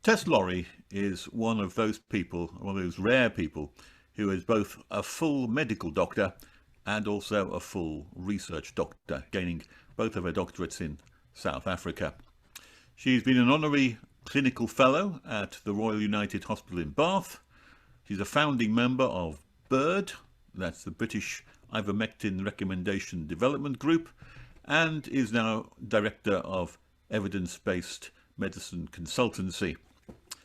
Tess Lawrie is one of those people, one of those rare people, who is both a full medical doctor and also a full research doctor, gaining both of her doctorates in South Africa. She's been an honorary clinical fellow at the Royal United Hospital in Bath. She's a founding member of BIRD, that's the British Ivermectin Recommendation Development Group, and is now Director of Evidence-Based Medicine Consultancy.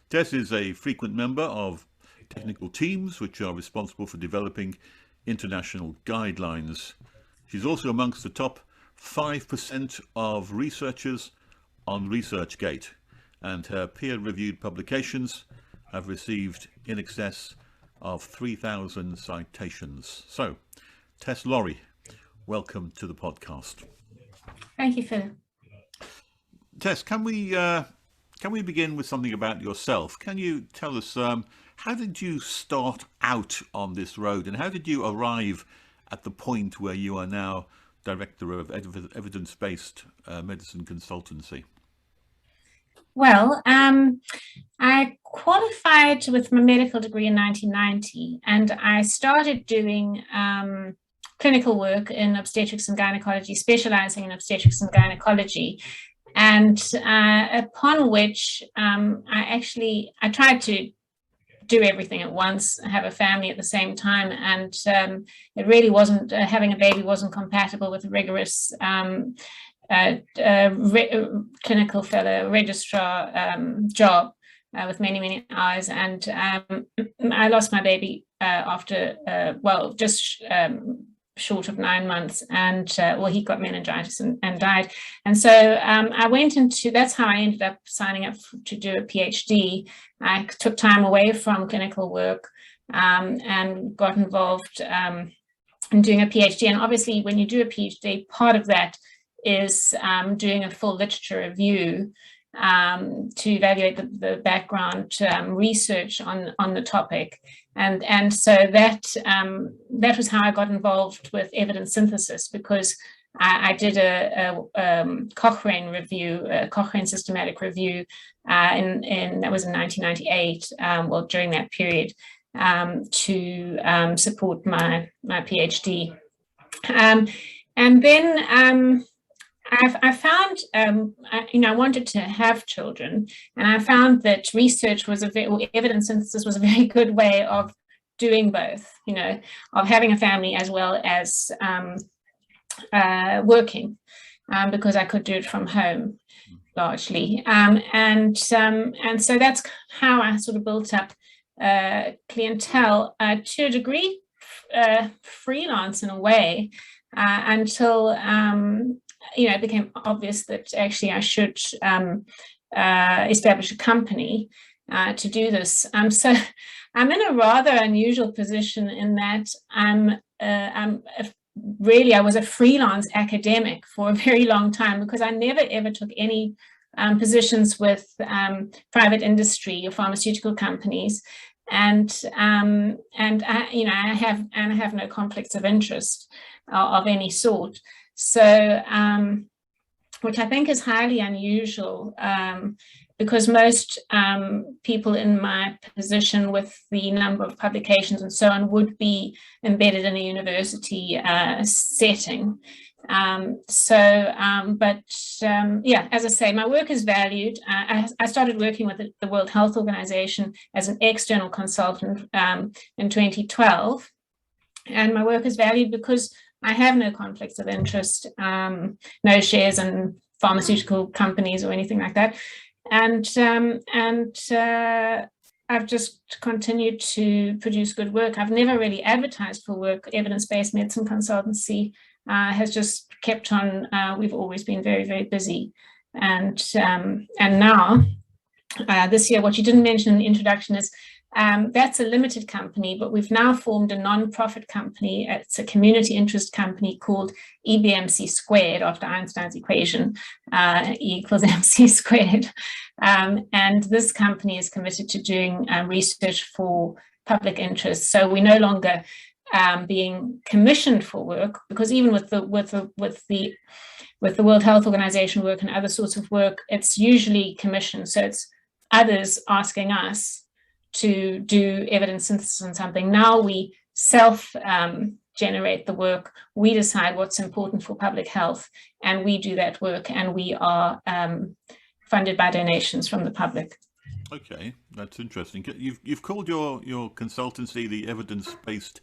Tess is a frequent member of technical teams which are responsible for developing international guidelines. She's also amongst the top 5% of researchers on ResearchGate, and her peer-reviewed publications have received in excess of 3,000 citations. So, Tess Lawrie, welcome to the podcast. Thank you, Phil. Tess, can we begin with something about yourself? Can you tell us how did you start out on this road, and how did you arrive at the point where you are now Director of Evidence-Based Medicine Consultancy? Well, I qualified with my medical degree in 1990, and I started doing clinical work in obstetrics and gynecology, specializing in obstetrics and gynecology. And upon which I tried to do everything at once, have a family at the same time, and it really wasn't, having a baby wasn't compatible with a rigorous clinical fellow registrar job with many hours. And I lost my baby after, just short of 9 months, and he got meningitis and died. And so I went into, that's how I ended up signing up to do a PhD. I took time away from clinical work and got involved in doing a PhD. And obviously when you do a PhD, part of that is doing a full literature review to evaluate the background research on the topic. And so that was how I got involved with evidence synthesis, because I did a Cochrane review, a Cochrane systematic review, that was in 1998, during that period, to support my PhD. And then I found, I wanted to have children, and I found that research was evidence synthesis was a very good way of doing both, of having a family as well as working, because I could do it from home largely. And so that's how I sort of built up clientele to a degree, freelance in a way, until it became obvious that actually I should establish a company to do this. So I'm in a rather unusual position in that I was a freelance academic for a very long time, because I never ever took any positions with private industry or pharmaceutical companies, and I have no conflicts of interest of any sort. So, which I think is highly unusual, because most people in my position with the number of publications and so on would be embedded in a university setting. As I say, my work is valued. I started working with the World Health Organization as an external consultant in 2012, and my work is valued because I have no conflicts of interest, no shares in pharmaceutical companies or anything like that. And I've just continued to produce good work. I've never really advertised for work. Evidence-based medicine consultancy has just kept on. We've always been very, very busy. And now, this year, what you didn't mention in the introduction is that's a limited company, but we've now formed a non-profit company. It's a community interest company called EBMC squared, after Einstein's equation, E equals MC squared. And this company is committed to doing research for public interest. So we're no longer being commissioned for work, because even with the World Health Organization work and other sorts of work, it's usually commissioned. So it's others asking us to do evidence synthesis on something. Now we self-generate the work. We decide what's important for public health, and we do that work, and we are funded by donations from the public. Okay, that's interesting. You've called your consultancy the Evidence-Based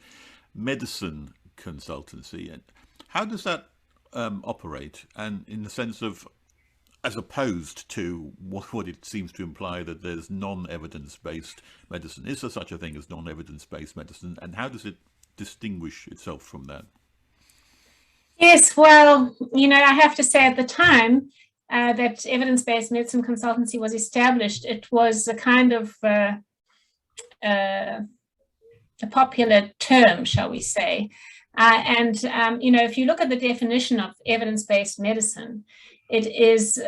Medicine Consultancy. And how does that operate? And in the sense of, as opposed to what it seems to imply that there's non-evidence-based medicine. Is there such a thing as non-evidence-based medicine? And how does it distinguish itself from that? Yes, well, I have to say at the time that evidence-based medicine consultancy was established, it was a kind of a popular term, shall we say. If you look at the definition of evidence-based medicine, it is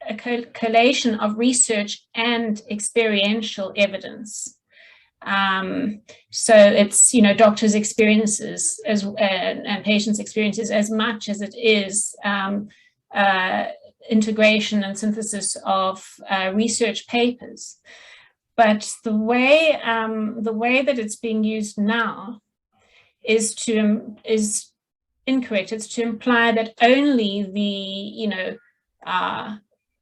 a collation of research and experiential evidence. So it's doctors' experiences and patients' experiences as much as it is integration and synthesis of research papers. But the way that it's being used now is incorrect. It's to imply that only the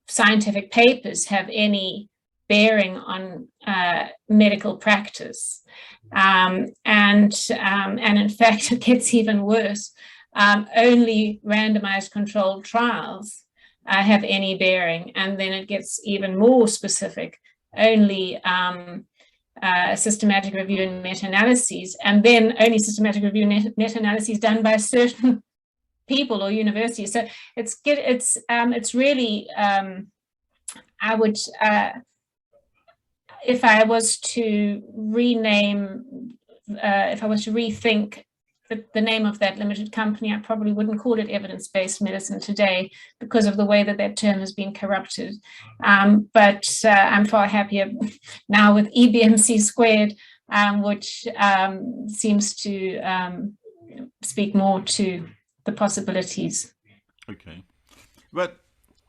scientific papers have any bearing on medical practice, and in fact it gets even worse. Only randomized controlled trials have any bearing, and then it gets even more specific. Only systematic review and meta-analyses, and then only systematic review and meta-analyses done by certain people or universities. So it's really I would if I was to rethink the name of that limited company, I probably wouldn't call it evidence-based medicine today because of the way that term has been corrupted. But I'm far happier now with EBMC squared, which seems to speak more to the possibilities. Okay, but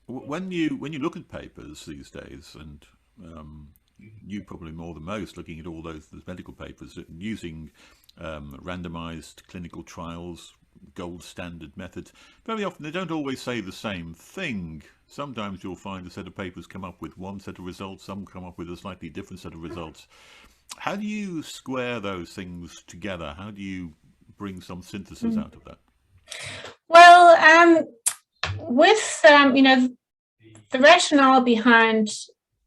when you look at papers these days, and you probably more than most looking at all those medical papers using randomized clinical trials, gold standard methods, very often they don't always say the same thing. Sometimes you'll find a set of papers come up with one set of results, some come up with a slightly different set of results. How do you square those things together? How do you bring some synthesis out of that? Well, with the rationale behind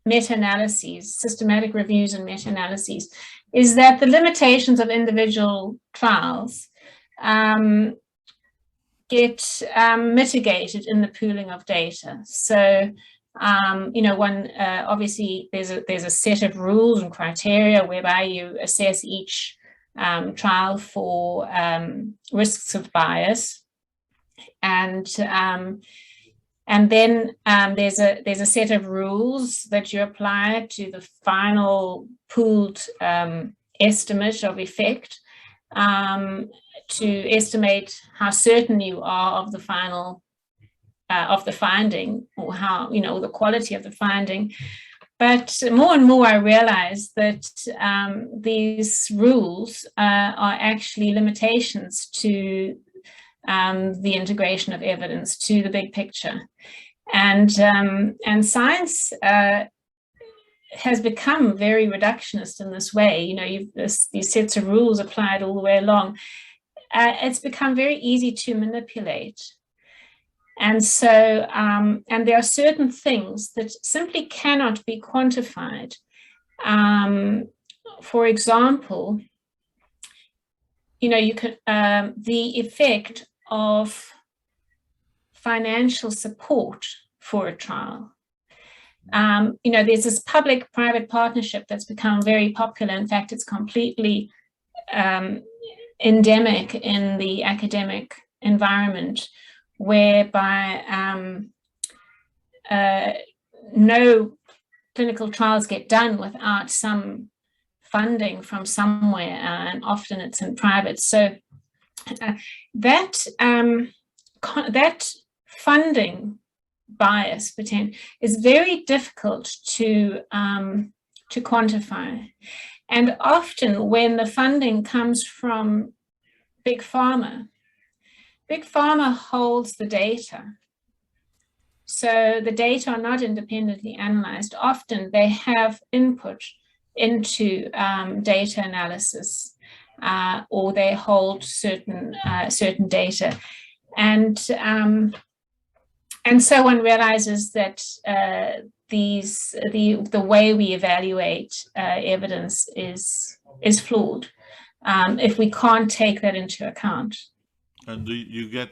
meta-analyses, systematic reviews and meta-analyses, is that the limitations of individual trials get mitigated in the pooling of data. So, obviously there's a set of rules and criteria whereby you assess each trial for risks of bias, and then there's a set of rules that you apply to the final pooled estimate of effect to estimate how certain you are of the final of the finding, or how the quality of the finding. But more and more I realize that these rules are actually limitations to the integration of evidence to the big picture, and science has become very reductionist in this way. These sets of rules applied all the way along. It's become very easy to manipulate, and so and there are certain things that simply cannot be quantified. For example, you can the effect of financial support for a trial. There's this public-private partnership that's become very popular. In fact, it's completely endemic in the academic environment, whereby no clinical trials get done without some funding from somewhere, and often it's in private. So that funding bias is very difficult to quantify. And often when the funding comes from big pharma holds the data. So the data are not independently analyzed. Often they have input into data analysis, or they hold certain data. And so one realizes that the way we evaluate evidence is flawed if we can't take that into account. And do you get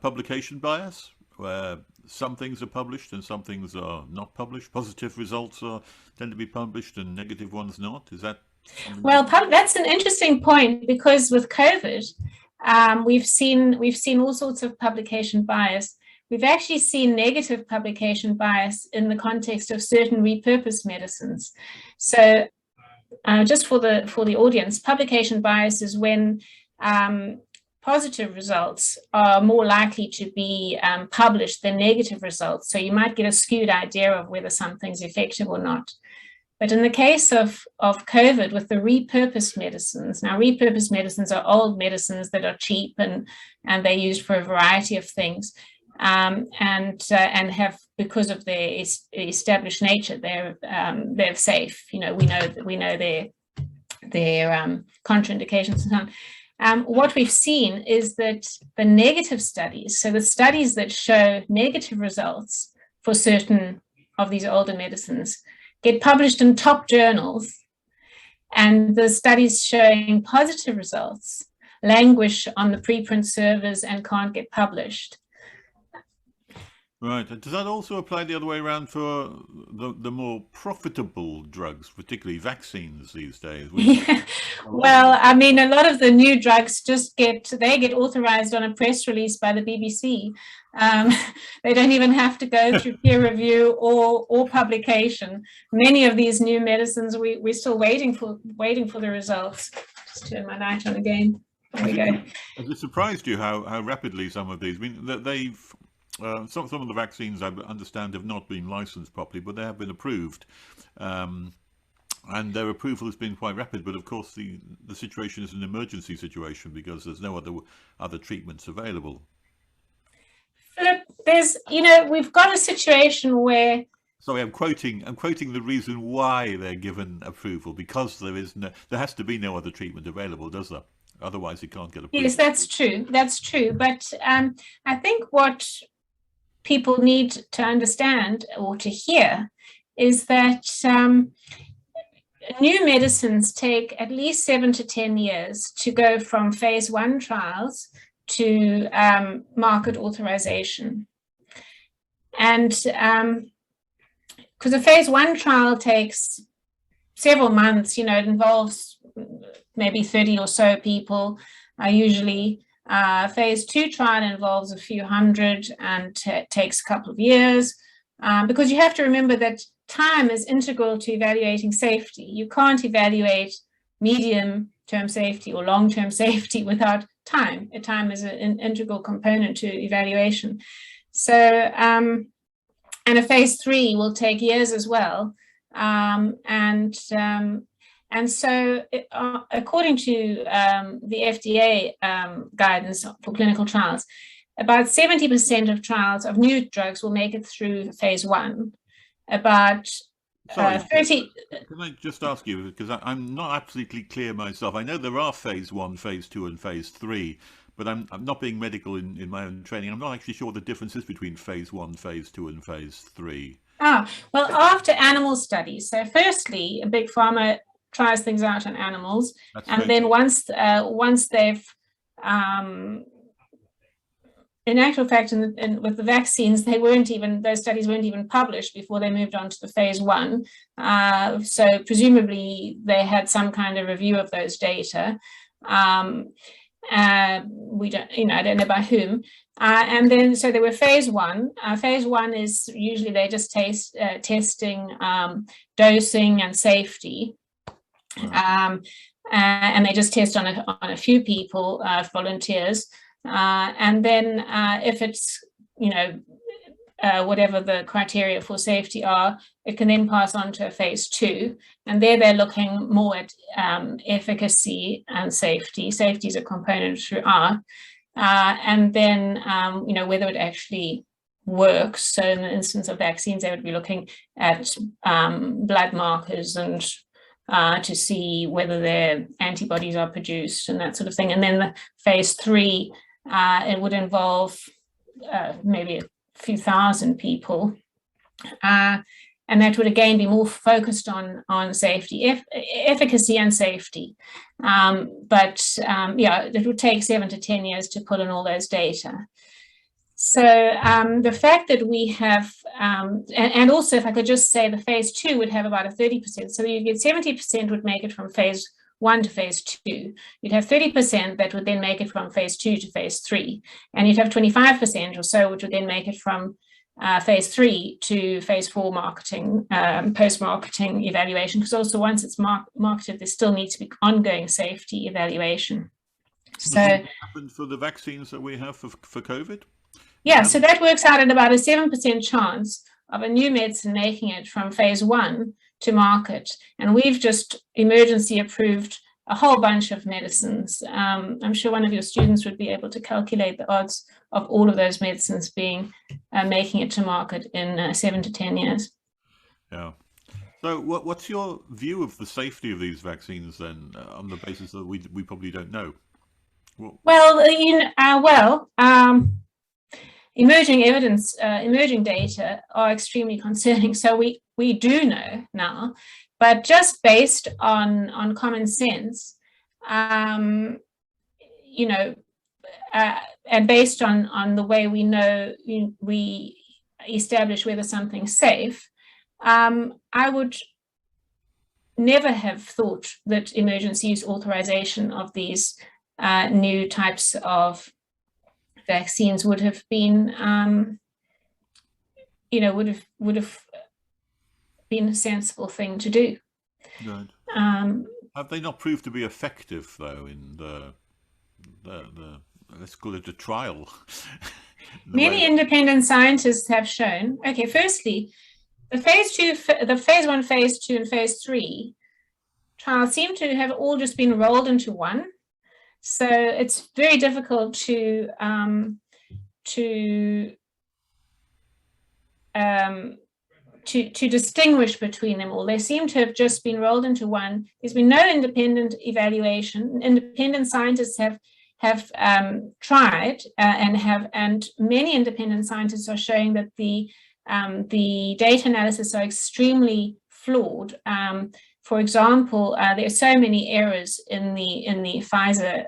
publication bias, where some things are published and some things are not published? Positive results tend to be published and negative ones not. Is that? Well, that's an interesting point, because with COVID, we've seen all sorts of publication bias. We've actually seen negative publication bias in the context of certain repurposed medicines. So just for the audience, publication bias is when positive results are more likely to be published than negative results. So you might get a skewed idea of whether something's effective or not. But in the case of COVID, with the repurposed medicines, now repurposed medicines are old medicines that are cheap and they're used for a variety of things, and have, because of their established nature, they're safe. You know, we know their contraindications and so on. What we've seen is that the negative studies, so the studies that show negative results for certain of these older medicines, get published in top journals, and the studies showing positive results languish on the preprint servers and can't get published. Right. Does that also apply the other way around for the more profitable drugs, particularly vaccines these days? Yeah. Well, I mean, a lot of the new drugs just get authorized on a press release by the BBC. They don't even have to go through peer review or publication. Many of these new medicines, we're still waiting for the results. Just turn my light on again. There we go. Has it surprised you how rapidly some of these? I mean, they've some of the vaccines, I understand, have not been licensed properly, but they have been approved, and their approval has been quite rapid. But of course, the situation is an emergency situation because there's no other treatments available. Philip, we've got a situation where. Sorry, I'm quoting the reason why they're given approval, because there has to be no other treatment available, does there? Otherwise, you can't get approval. Yes, that's true. That's true. But I think what people need to understand or to hear is that new medicines take at least 7 to 10 years to go from phase 1 trials to market authorization. And because a phase 1 trial takes several months, it involves maybe 30 or so people, usually. Phase 2 trial involves a few hundred and takes a couple of years, because you have to remember that time is integral to evaluating safety. You can't evaluate medium-term safety or long-term safety without time. Time is an integral component to evaluation. So, and a phase 3 will take years as well. And so, according to the FDA guidance for clinical trials, about 70% of trials of new drugs will make it through phase 1. About 30. Can I just ask you, because I'm not absolutely clear myself. I know there are phase 1, phase 2, and phase 3, but I'm not being medical in my own training. I'm not actually sure what the difference is between phase 1, phase 2, and phase 3. Well, after animal studies. So, firstly, a big pharma tries things out on animals, and then once they've, in actual fact, with the vaccines, those studies weren't even published before they moved on to the phase 1. So presumably they had some kind of review of those data. We don't, I don't know by whom. And then, so they were phase 1. Phase 1 is usually they're just testing dosing and safety. And they just test on a few people, volunteers, and then if it's whatever the criteria for safety are, it can then pass on to a phase 2. And there they're looking more at efficacy and safety. Safety is a component throughout. And then, whether it actually works. So in the instance of vaccines, they would be looking at blood markers and to see whether their antibodies are produced and that sort of thing. And then the phase 3, it would involve maybe a few thousand people. And that would again be more focused on safety, efficacy and safety. It would take 7 to 10 years to pull in all those data. So the fact that we have, and also if I could just say the phase 2 would have about a 30%. So you get 70% would make it from phase 1 to phase 2. You'd have 30% that would then make it from phase 2 to phase 3. And you'd have 25% or so, which would then make it from phase 3 to phase 4 marketing, post-marketing evaluation, because also once it's marketed, there still needs to be ongoing safety evaluation. So happened for the vaccines that we have for COVID? Yeah, so that works out at about a 7% chance of a new medicine making it from phase 1 to market. And we've just emergency approved a whole bunch of medicines. I'm sure one of your students would be able to calculate the odds of all of those medicines being making it to market in 7 to 10 years. Yeah. So what's your view of the safety of these vaccines then, on the basis that we probably don't know? Emerging evidence, emerging data are extremely concerning. So we do know now, but just based on common sense, and based on the way we know we establish whether something's safe, I would never have thought that emergency use authorization of these new types of vaccines would have been, would have been a sensible thing to do. Right. Have they not proved to be effective though in the let's call it a trial? Many independent scientists have shown. Okay, firstly, the phase 1, phase 2, and phase 3 trials seem to have all just been rolled into one. So it's very difficult to distinguish between them all. They seem to have just been rolled into one. There's been no independent evaluation. Independent scientists have tried and many independent scientists are showing that the data analysis are extremely flawed. For example, there are so many errors in the Pfizer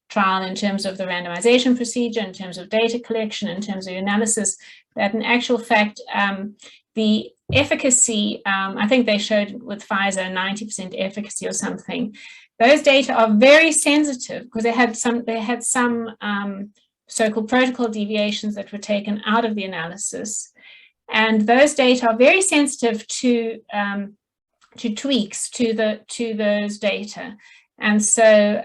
trial in terms of the randomization procedure, in terms of data collection, in terms of analysis, that in actual fact, the efficacy, I think they showed with Pfizer 90% efficacy or something. Those data are very sensitive because they had some so-called protocol deviations that were taken out of the analysis. And those data are very sensitive to tweaks to those data, and so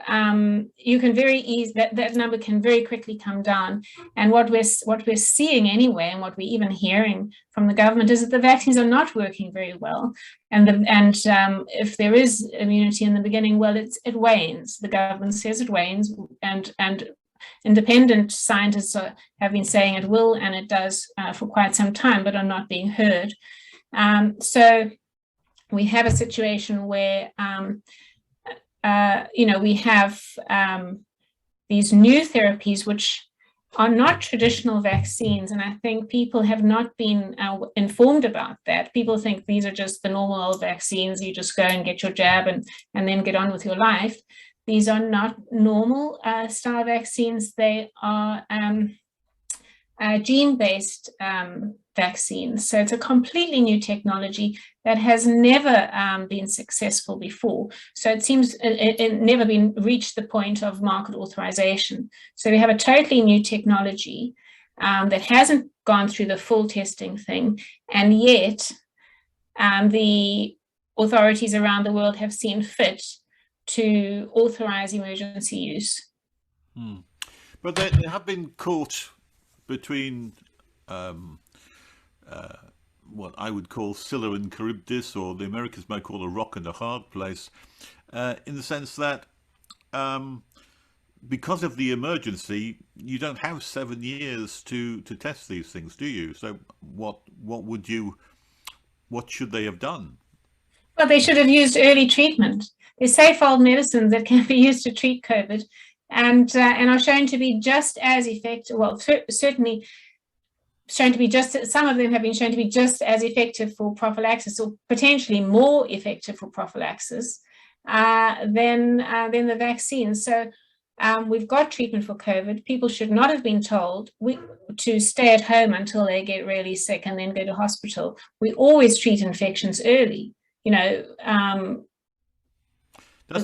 you can very easily that number can very quickly come down. And what we're seeing anyway, and what we're even hearing from the government, is that the vaccines are not working very well. And if there is immunity in the beginning, well, it wanes. The government says it wanes, and independent scientists have been saying it will, and it does for quite some time, but are not being heard. So we have a situation where, we have these new therapies which are not traditional vaccines. And I think people have not been informed about that. People think these are just the normal old vaccines. You just go and get your jab and then get on with your life. These are not normal style vaccines. They are gene-based vaccines. So it's a completely new technology that has never been successful before. So it seems it never been reached the point of market authorization. So we have a totally new technology that hasn't gone through the full testing thing, and yet the authorities around the world have seen fit to authorize emergency use. But they have been caught between what I would call Scylla and Charybdis, or the Americans might call a rock and a hard place, in the sense that because of the emergency, you don't have 7 years to test these things, do you? So what should they have done? Well, they should have used early treatment. There's safe old medicines that can be used to treat COVID, and are shown to be just as effective. Well, certainly shown to be some of them have been shown to be just as effective for prophylaxis, or potentially more effective for prophylaxis than the vaccine. So we've got treatment for COVID. People should not have been told to stay at home until they get really sick and then go to hospital. We always treat infections early. That's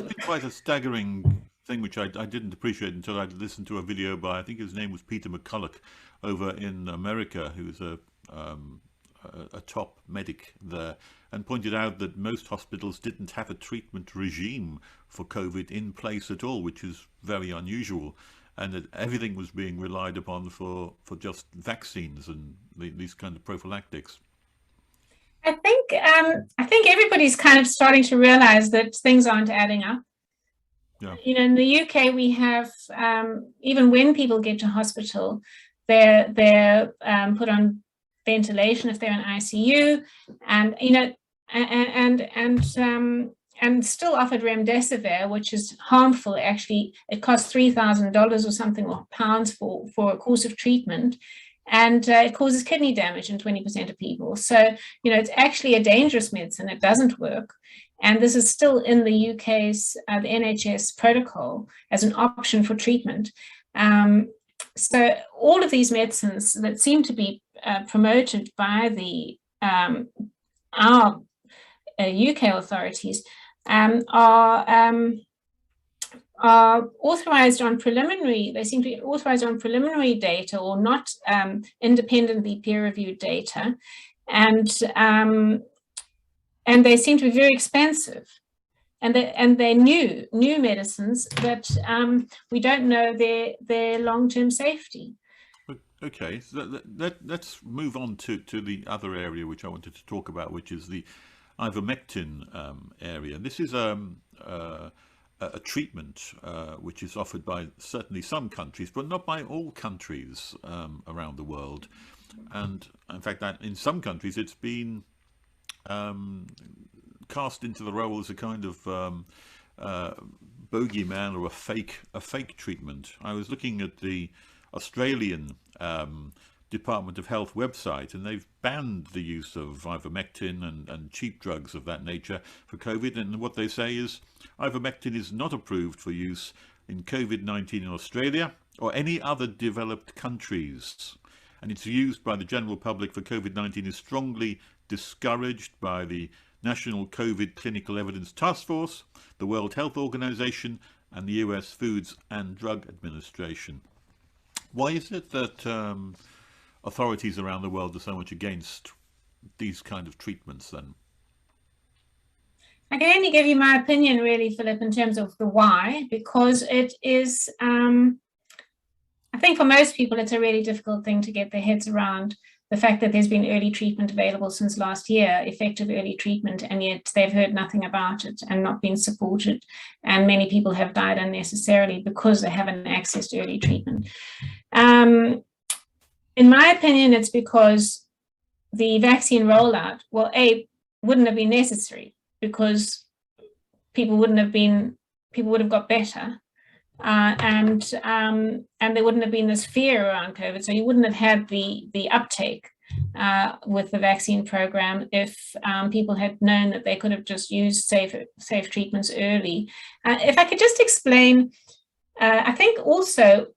been quite a staggering thing, which I didn't appreciate until I listened to a video by, I think his name was Peter McCulloch, over in America, who's a top medic there, and pointed out that most hospitals didn't have a treatment regime for COVID in place at all, which is very unusual, and that everything was being relied upon for just vaccines and these kind of prophylactics. I think everybody's kind of starting to realize that things aren't adding up. Yeah. In the UK, we have even when people get to hospital, they're put on ventilation if they're in ICU, and and still offered remdesivir, which is harmful. Actually, it costs $3,000 or something, or pounds for a course of treatment. And it causes kidney damage in 20% of people. So, it's actually a dangerous medicine. It doesn't work. And this is still in the UK's, the NHS protocol as an option for treatment. So all of these medicines that seem to be promoted by our UK authorities are authorized on preliminary. They seem to be authorized on preliminary data, or not independently peer-reviewed data, and they seem to be very expensive, and they're new medicines that we don't know their long-term safety. Okay, so let's move on to the other area which I wanted to talk about, which is the ivermectin area. This is a treatment which is offered by certainly some countries, but not by all countries around the world. And in fact, that in some countries it's been cast into the role as a kind of bogeyman, or a fake treatment. I was looking at the Australian Department of Health website, and they've banned the use of ivermectin and cheap drugs of that nature for COVID. And what they say is ivermectin is not approved for use in COVID-19 in Australia or any other developed countries, and its use by the general public for COVID-19 is strongly discouraged by the National COVID Clinical Evidence Task Force, the World Health Organization, and the US Foods and Drug Administration. Why is it that authorities around the world are so much against these kind of treatments then? I can only give you my opinion, really, Philip, in terms of the why, because it is, I think for most people, it's a really difficult thing to get their heads around, the fact that there's been early treatment available since last year, effective early treatment, and yet they've heard nothing about it and not been supported. And many people have died unnecessarily because they haven't accessed early treatment. In my opinion, it's because the vaccine rollout, well, wouldn't have been necessary, because people would have got better, and there wouldn't have been this fear around COVID. So you wouldn't have had the uptake with the vaccine program if people had known that they could have just used safe treatments early. If I could just explain, I think also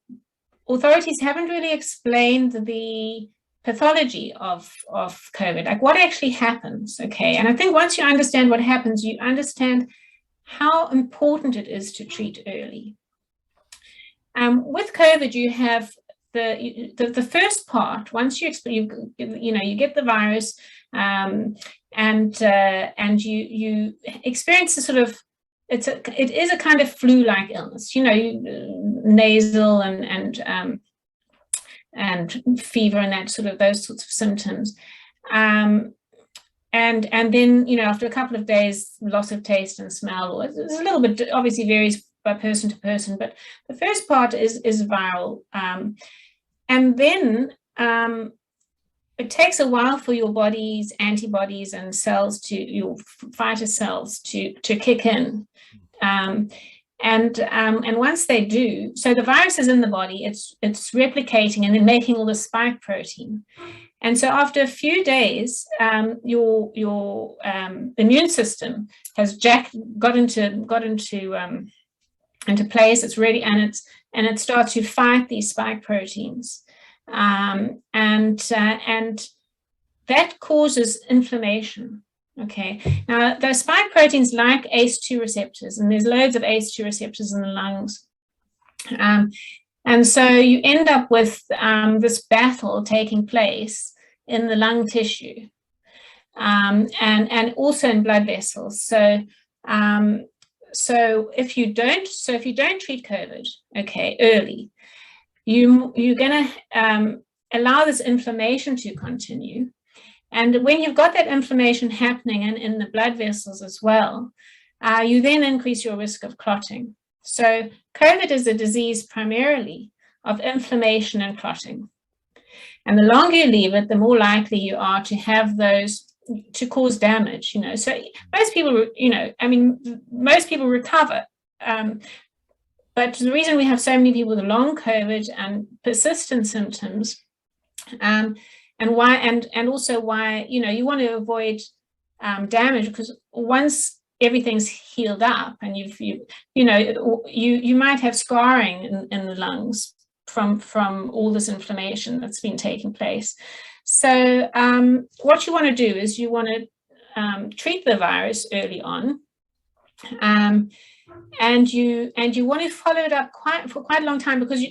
authorities haven't really explained the pathology of COVID, like what actually happens, okay? And I think once you understand what happens, you understand how important it is to treat early. With COVID, you have the first part. Once you get the virus, and you experience a sort of, it is a kind of flu-like illness, nasal and fever and those sorts of symptoms. And then, you know, after a couple of days, loss of taste and smell. It's a little bit, obviously varies by person to person, but the first part is viral. And then it takes a while for your body's antibodies and cells to, your fighter cells to kick in. And once they do, so the virus is in the body, it's replicating and then making all the spike protein. And so after a few days, your immune system has got into place. It's ready, and it starts to fight these spike proteins, and that causes inflammation. Okay, now those spike proteins like ACE2 receptors, and there's loads of ACE2 receptors in the lungs. And so you end up with this battle taking place in the lung tissue, and also in blood vessels. So if you don't treat COVID, okay, early, you're going to allow this inflammation to continue. And when you've got that inflammation happening in the blood vessels as well, you then increase your risk of clotting. So COVID is a disease primarily of inflammation and clotting. And the longer you leave it, the more likely you are to have those, to cause damage, you know. So most people, you know, I mean, most people recover. But the reason we have so many people with long COVID and persistent symptoms, and also why, you know, you want to avoid damage, because once everything's healed up and you might have scarring in the lungs from all this inflammation that's been taking place. So what you want to do is you want to treat the virus early on, and you want to follow it up for quite a long time, because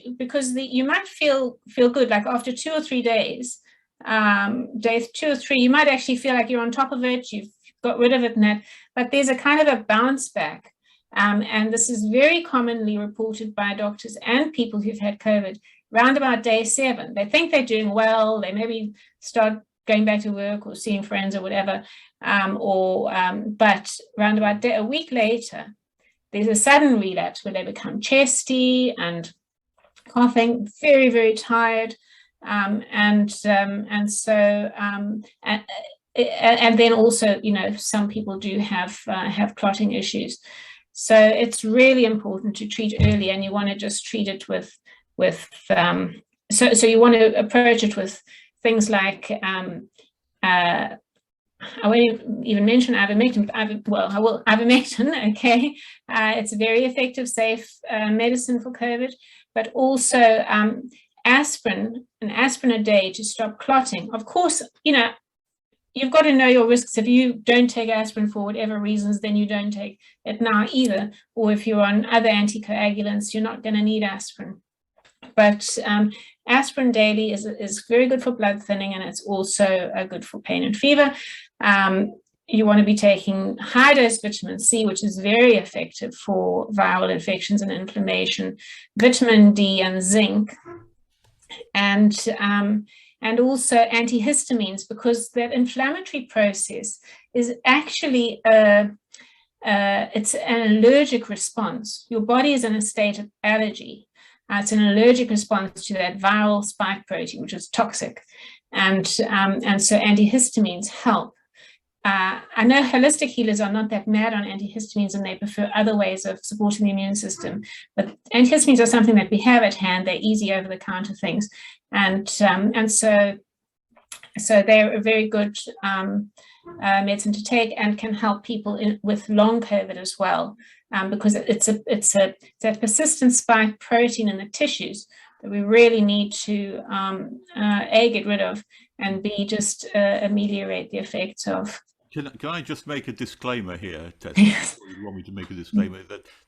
you might feel good, like after 2 or 3 days, day 2 or 3, you might actually feel like you're on top of it, you've got rid of it and that, but there's a kind of a bounce back. And this is very commonly reported by doctors and people who've had COVID around about day 7. They think they're doing well, they maybe start going back to work or seeing friends or whatever, but around about a week later, there's a sudden relapse where they become chesty and coughing, very, very tired, and then also, you know, some people do have clotting issues. So it's really important to treat early, and you want to just treat it so you want to approach it with things like I won't even mention ivermectin. I will. Ivermectin, okay. It's a very effective, safe medicine for COVID, but also aspirin, an aspirin a day to stop clotting. Of course, you know, you've got to know your risks. If you don't take aspirin for whatever reasons, then you don't take it now either. Or if you're on other anticoagulants, you're not going to need aspirin. But aspirin daily is very good for blood thinning, and it's also good for pain and fever. You want to be taking high-dose vitamin C, which is very effective for viral infections and inflammation, vitamin D and zinc, and also antihistamines, because that inflammatory process is actually it's an allergic response. Your body is in a state of allergy. It's an allergic response to that viral spike protein, which is toxic, and so antihistamines help. I know holistic healers are not that mad on antihistamines, and they prefer other ways of supporting the immune system. But antihistamines are something that we have at hand. They're easy over-the-counter things, and so they're a very good medicine to take, and can help people with long COVID as well, because it's that persistent spike protein in the tissues that we really need to A, get rid of, and B, just ameliorate the effects of. Can I just make a disclaimer here, Tess? Yes. You want me to make a disclaimer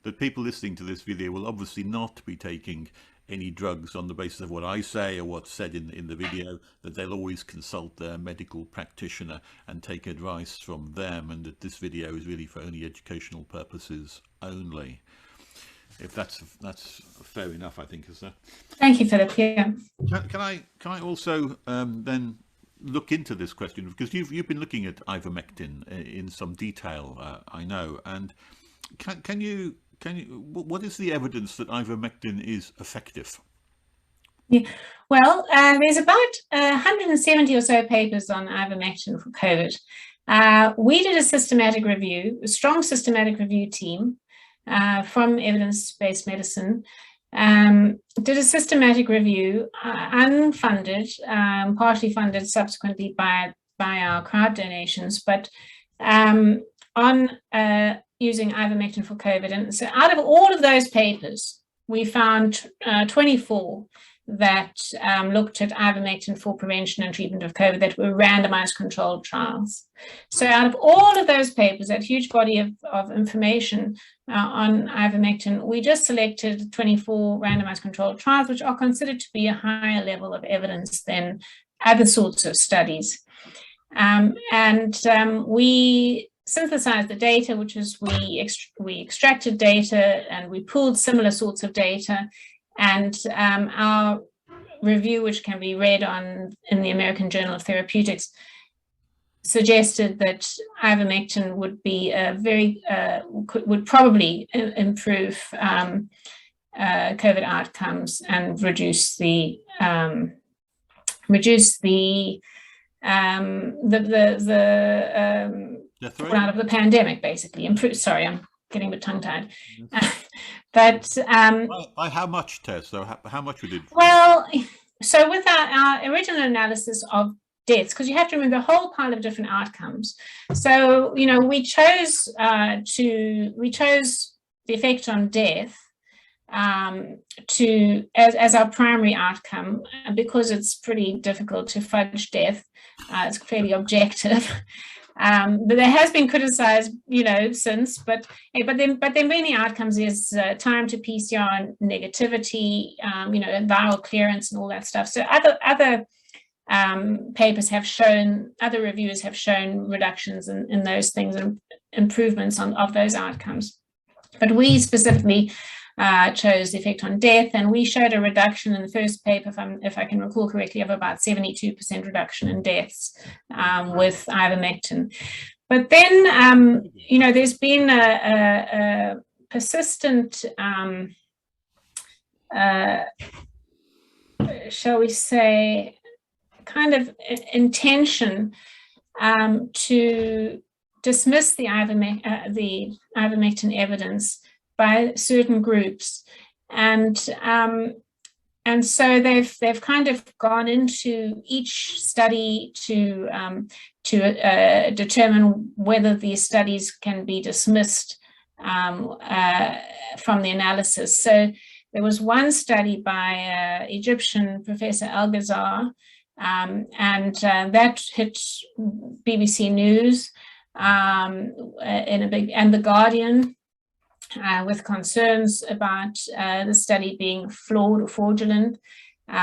that people listening to this video will obviously not be taking any drugs on the basis of what I say or what's said in the video, that they'll always consult their medical practitioner and take advice from them, and that this video is really for only educational purposes only. If that's fair enough, I think, is that? Thank you, Philip. Yeah. Can I also then look into this question, because you've been looking at ivermectin in some detail, I know. And can you what is the evidence that ivermectin is effective? Yeah. Well, there's about 170 or so papers on ivermectin for COVID. We did a systematic review, a strong systematic review team from evidence-based medicine. Did a systematic review, unfunded, partially funded subsequently by our crowd donations, but on using ivermectin for COVID. And so out of all of those papers, we found 24 that looked at ivermectin for prevention and treatment of COVID that were randomized controlled trials. So out of all of those papers, that huge body of information on ivermectin, we just selected 24 randomized controlled trials, which are considered to be a higher level of evidence than other sorts of studies. We synthesized the data, which is we extracted data and we pooled similar sorts of data. And our review, which can be read in the American Journal of Therapeutics, suggested that ivermectin would be would probably improve COVID outcomes and reduce the out of the pandemic, basically. Sorry, I'm getting a bit tongue-tied. But by how much, Tess? So how much we did? Well, so with our original analysis of deaths, because you have to remember a whole pile of different outcomes. So we chose the effect on death as our primary outcome, because it's pretty difficult to fudge death. It's fairly objective. But there has been criticized, since. But then many outcomes is time to PCR negativity, viral clearance and all that stuff. So other papers have shown, other reviewers have shown reductions in those things and improvements of those outcomes. But we specifically chose the effect on death, and we showed a reduction in the first paper, if I can recall correctly, of about 72% reduction in deaths with ivermectin. But then, there's been a persistent, shall we say, kind of intention to dismiss the ivermectin evidence by certain groups, and so they've kind of gone into each study to determine whether these studies can be dismissed from the analysis. So there was one study by Egyptian Professor Al-Ghazar, and that hit BBC News and The Guardian. With concerns about the study being flawed or fraudulent, so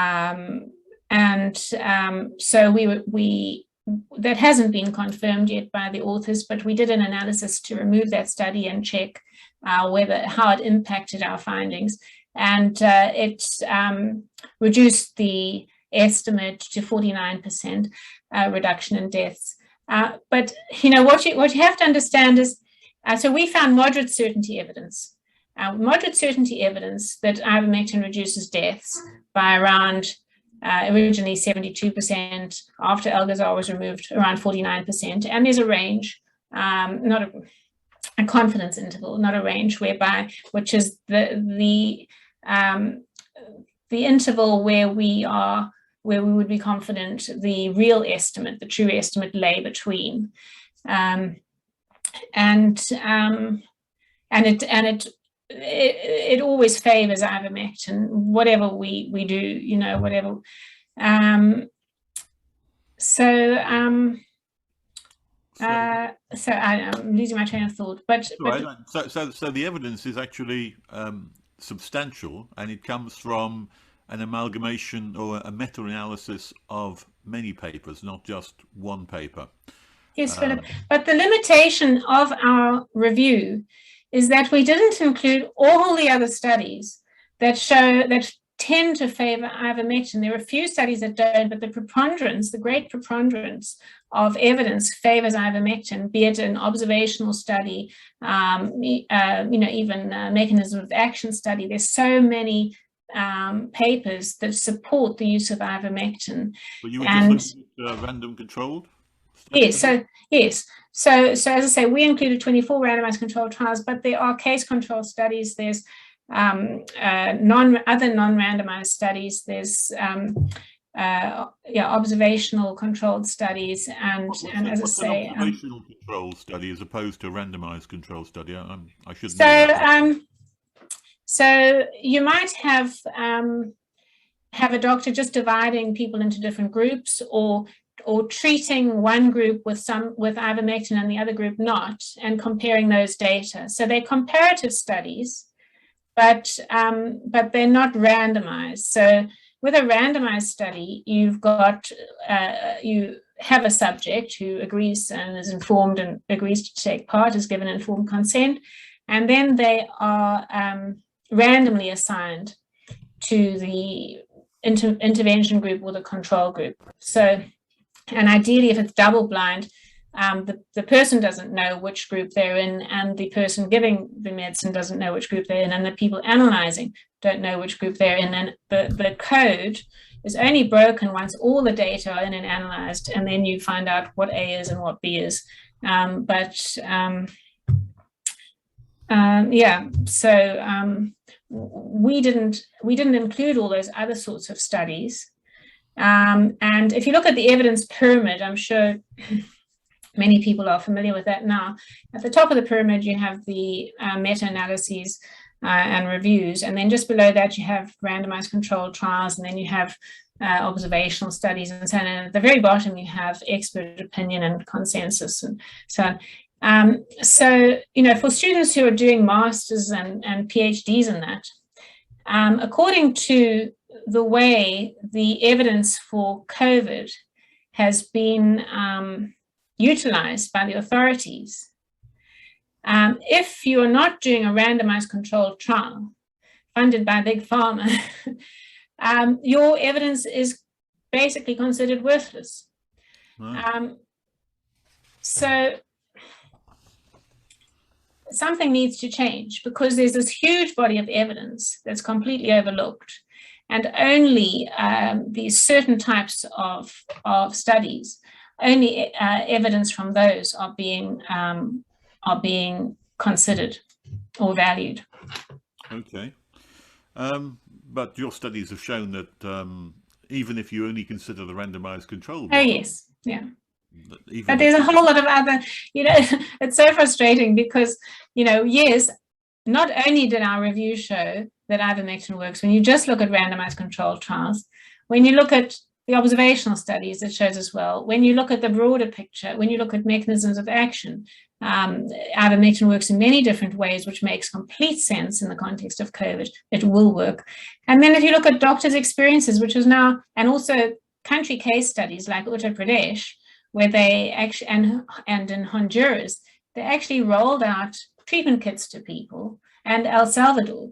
that hasn't been confirmed yet by the authors, but we did an analysis to remove that study and check how it impacted our findings, and it reduced the estimate to 49% reduction in deaths. But what you have to understand is, so we found moderate certainty evidence that ivermectin reduces deaths by around originally 72%, after Al-Ghazar was removed, around 49%. And there's a range, not a confidence interval, not a range, which is the interval where we would be confident the real estimate, the true estimate, lay between. It always favors ivermectin, whatever we do, whatever. So I'm losing my train of thought. So the evidence is actually substantial, and it comes from an amalgamation or a meta-analysis of many papers, not just one paper. Yes, Philip, but the limitation of our review is that we didn't include all the other studies that tend to favor ivermectin. There are a few studies that don't, but the preponderance, the great preponderance of evidence favors ivermectin, be it an observational study, even a mechanism of action study. There's so many papers that support the use of ivermectin. But you were just looking at random controlled studies? Yes. So as I say, we included 24 randomized controlled trials, but there are case control studies. There's other non-randomized studies. There's observational controlled studies, and as I say, observational control study as opposed to a randomized control study. I should know that. So you might have a doctor just dividing people into different groups, or treating one group with ivermectin and the other group not, and comparing those data. So they're comparative studies, but they're not randomized. So with a randomized study, you've got you have a subject who agrees and is informed and agrees to take part, is given informed consent, and then they are randomly assigned to the intervention group or the control group. So, and ideally, if it's double blind, the person doesn't know which group they're in, and the person giving the medicine doesn't know which group they're in, and the people analyzing don't know which group they're in. And the code is only broken once all the data are in and analyzed, and then you find out what A is and what B is. We didn't include all those other sorts of studies. And if you look at the evidence pyramid, I'm sure many people are familiar with that now. At the top of the pyramid, you have the meta-analyses and reviews, and then just below that, you have randomized controlled trials, and then you have observational studies and so on. And at the very bottom, you have expert opinion and consensus and so on. So, for students who are doing masters and PhDs in that, according to the way the evidence for COVID has been utilized by the authorities, if you are not doing a randomized controlled trial funded by Big Pharma, your evidence is basically considered worthless. Wow. So something needs to change, because there's this huge body of evidence that's completely overlooked, and only these certain types of studies, only evidence from those are being considered or valued. Okay. But your studies have shown that even if you only consider the randomized control. Oh, yes. Yeah. But there's a whole lot of other, it's so frustrating because, yes, not only did our review show that ivermectin works, when you just look at randomized controlled trials, when you look at the observational studies, it shows as well. When you look at the broader picture, when you look at mechanisms of action, ivermectin works in many different ways, which makes complete sense in the context of COVID. It will work. And then if you look at doctors' experiences, which is now, and also country case studies like Uttar Pradesh, where they actually, and in Honduras, they actually rolled out treatment kits to people, and El Salvador,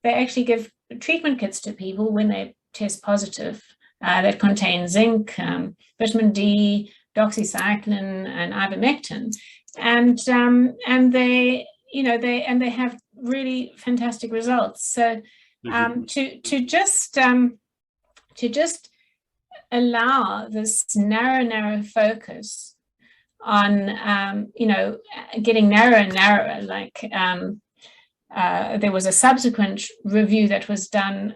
they actually give treatment kits to people when they test positive that contain zinc, vitamin D, doxycycline, and ivermectin, and they have really fantastic results. So to just allow this narrow focus on getting narrower and narrower, like there was a subsequent review that was done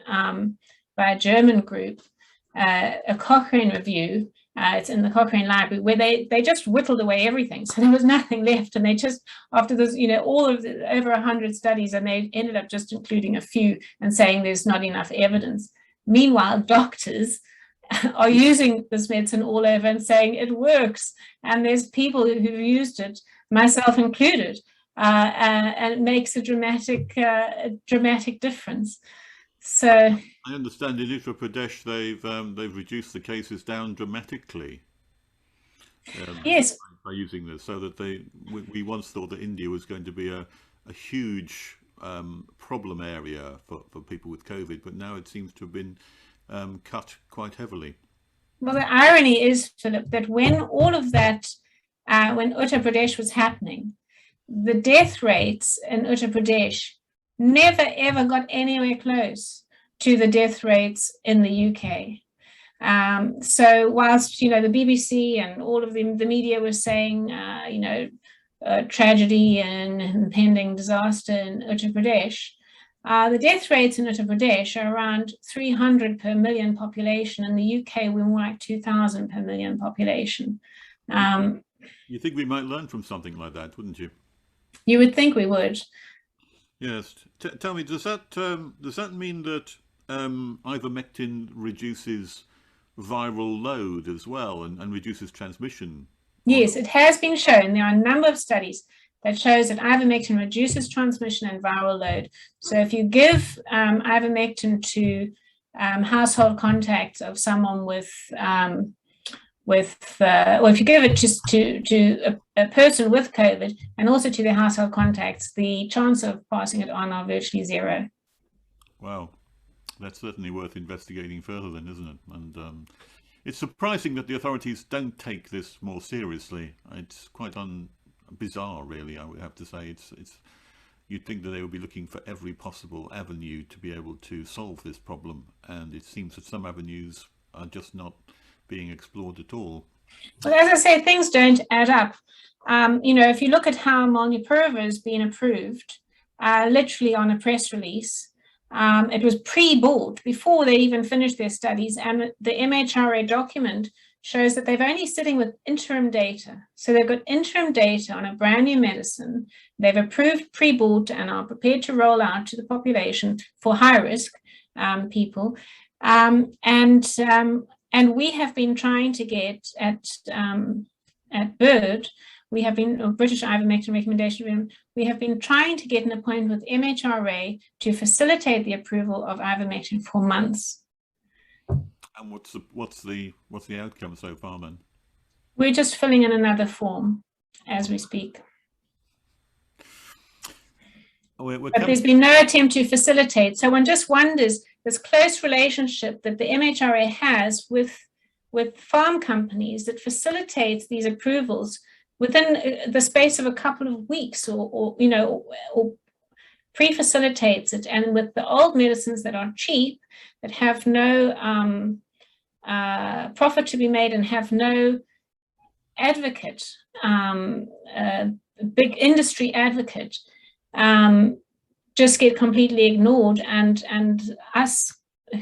by a German group, a Cochrane review. It's in the Cochrane Library, where they just whittled away everything, so there was nothing left, and they just, after this, all of over 100 studies, and they ended up just including a few and saying there's not enough evidence. Meanwhile, doctors are using this medicine all over and saying it works, and there's people who've used it, myself included, and it makes a dramatic difference. So I understand in Uttar Pradesh they've reduced the cases down dramatically. Yes, by using this, so that we once thought that India was going to be a huge problem area for people with COVID, but now it seems to have been cut quite heavily. Well, the irony is, Philip, that when all of that, when Uttar Pradesh was happening, the death rates in Uttar Pradesh never ever got anywhere close to the death rates in the UK. So whilst, the BBC and all of the media was saying, tragedy and impending disaster in Uttar Pradesh, the death rates in Uttar Pradesh are around 300 per million population. In the UK, we're more like 2,000 per million population. You think we might learn from something like that, wouldn't you? You would think we would. Yes. Tell me, does that mean that ivermectin reduces viral load as well and reduces transmission? Yes, it has been shown. There are a number of studies that shows that ivermectin reduces transmission and viral load. So if you give ivermectin to household contacts of someone or if you give it just to a person with COVID and also to their household contacts, the chance of passing it on are virtually zero. Wow, that's certainly worth investigating further then, isn't it? And it's surprising that the authorities don't take this more seriously. It's quite bizarre, really, I would have to say. You'd think that they would be looking for every possible avenue to be able to solve this problem, and it seems that some avenues are just not being explored at all. Well, as I say, things don't add up. If you look at how molnupiravir has been approved, literally on a press release, it was pre-bought before they even finished their studies, and the MHRA document shows that they're only sitting with interim data. So they've got interim data on a brand new medicine. They've approved pre-bought and are prepared to roll out to the population for high-risk people. And we have been trying to get at BIRD, British Ivermectin Recommendation, we have been trying to get an appointment with MHRA to facilitate the approval of ivermectin for months. And what's the outcome so far then? We're just filling in another form as we speak. But there's been no attempt to facilitate. So one just wonders this close relationship that the MHRA has with farm companies that facilitates these approvals within the space of a couple of weeks or pre-facilitates it. And with the old medicines that are cheap, that have no profit to be made and have no advocate, big industry advocate, just get completely ignored, and us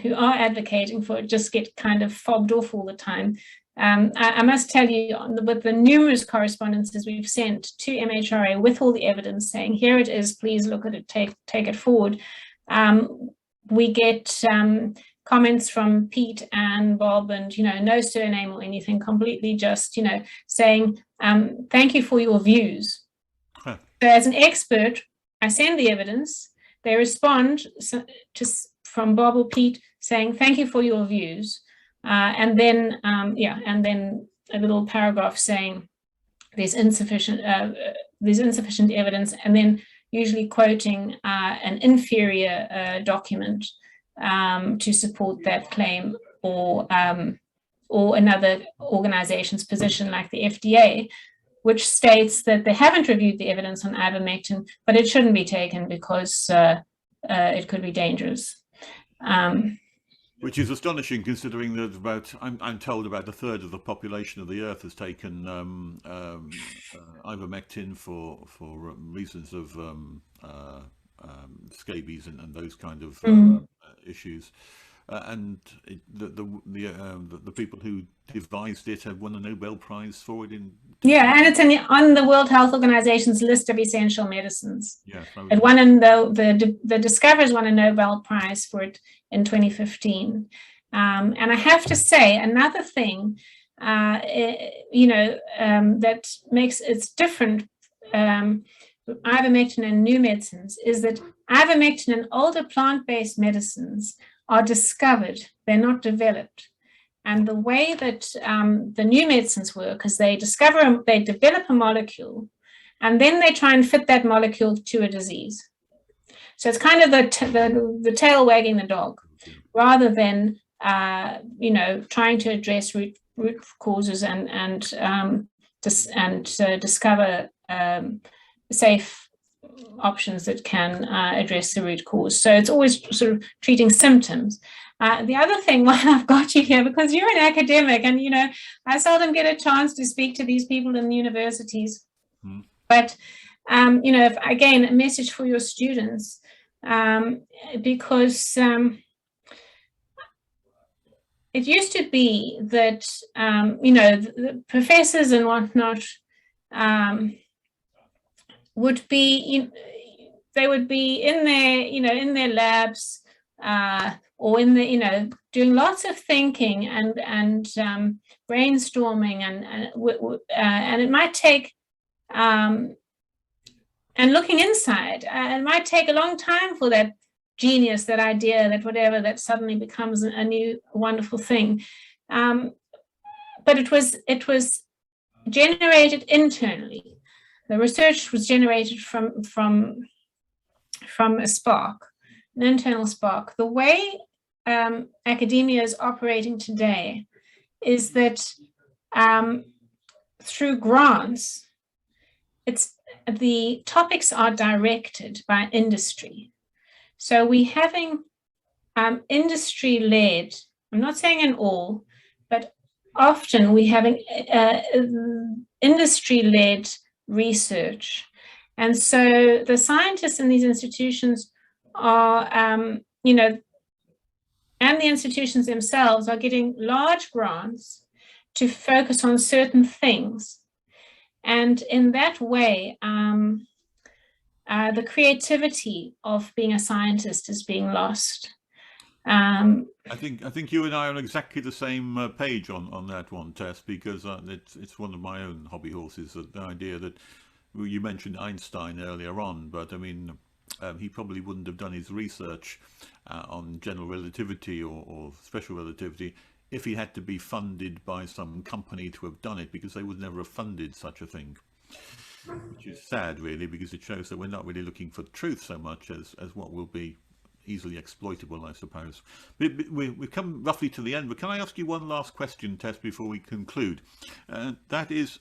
who are advocating for it just get kind of fobbed off all the time. I must tell you, with the numerous correspondences we've sent to MHRA with all the evidence saying, here it is, please look at it, take it forward. We get comments from Pete and Bob and, no surname or anything, completely just, saying, thank you for your views. Huh. So as an expert, I send the evidence, they respond from Bob or Pete saying, thank you for your views. And then a little paragraph saying there's insufficient evidence, and then usually quoting an inferior document to support that claim, or another organization's position like the FDA, which states that they haven't reviewed the evidence on ivermectin, but it shouldn't be taken because it could be dangerous. Which is astonishing, considering that I'm told about a third of the population of the Earth has taken ivermectin for reasons of scabies and those kind of issues. And the people who devised it have won a Nobel Prize for it. And it's on the World Health Organization's list of essential medicines. Yeah, it won the discoverers won a Nobel Prize for it in 2015. And I have to say, another thing, that makes it different, ivermectin and new medicines, is that ivermectin and older plant-based medicines are discovered, they're not developed. And the way that the new medicines work is they develop a molecule, and then they try and fit that molecule to a disease. So it's kind of the tail wagging the dog, rather than trying to address root causes and discover safe options that can address the root cause. So it's always sort of treating symptoms. The other thing, while I've got you here, because you're an academic, and I seldom get a chance to speak to these people in the universities, but again, a message for your students, because it used to be that the professors and whatnot would be in their labs or in the doing lots of thinking and brainstorming and it might take and looking inside, it might take a long time for that genius, that idea, that whatever, that suddenly becomes a new wonderful thing. But it was generated internally. The research was generated from a spark, an internal spark. The way academia is operating today is that through grants, the topics are directed by industry. So we're having industry-led, I'm not saying in all, but often we're having industry-led research. And so the scientists in these institutions are, and the institutions themselves are getting large grants to focus on certain things. And in that way, the creativity of being a scientist is being lost. I think you and I are on exactly the same page on that one, Tess, because it's one of my own hobby horses. The idea that you mentioned Einstein earlier on, but I mean, he probably wouldn't have done his research on general relativity or special relativity if he had to be funded by some company to have done it, because they would never have funded such a thing. Which is sad, really, because it shows that we're not really looking for truth so much as what will be easily exploitable, I suppose. We've come roughly to the end, but can I ask you one last question, Tess, before we conclude? That is,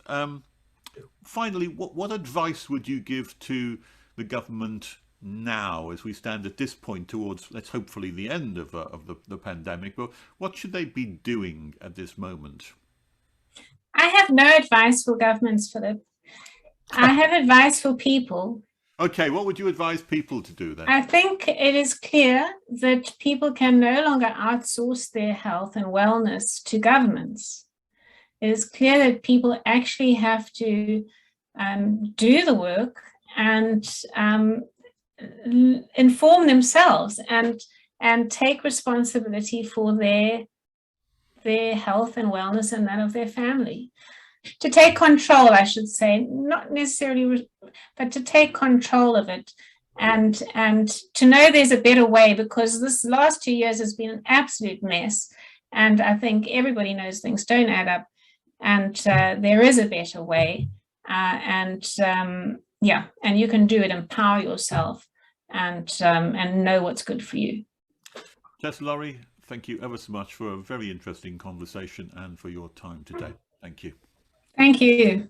finally, what advice would you give to the government now, as we stand at this point towards, let's hopefully, the end of the pandemic? But what should they be doing at this moment? I have no advice for governments, Philip. I have advice for people. Okay, what would you advise people to do then? I think it is clear that people can no longer outsource their health and wellness to governments. It is clear that people actually have to do the work and inform themselves and take responsibility for their health and wellness and that of their family. To take control, I should say, not necessarily, but to take control of it and to know there's a better way, because this last 2 years has been an absolute mess. And I think everybody knows things don't add up, and there is a better way. And you can do it, empower yourself and know what's good for you. Tess Lawrie, thank you ever so much for a very interesting conversation and for your time today. Thank you. Thank you.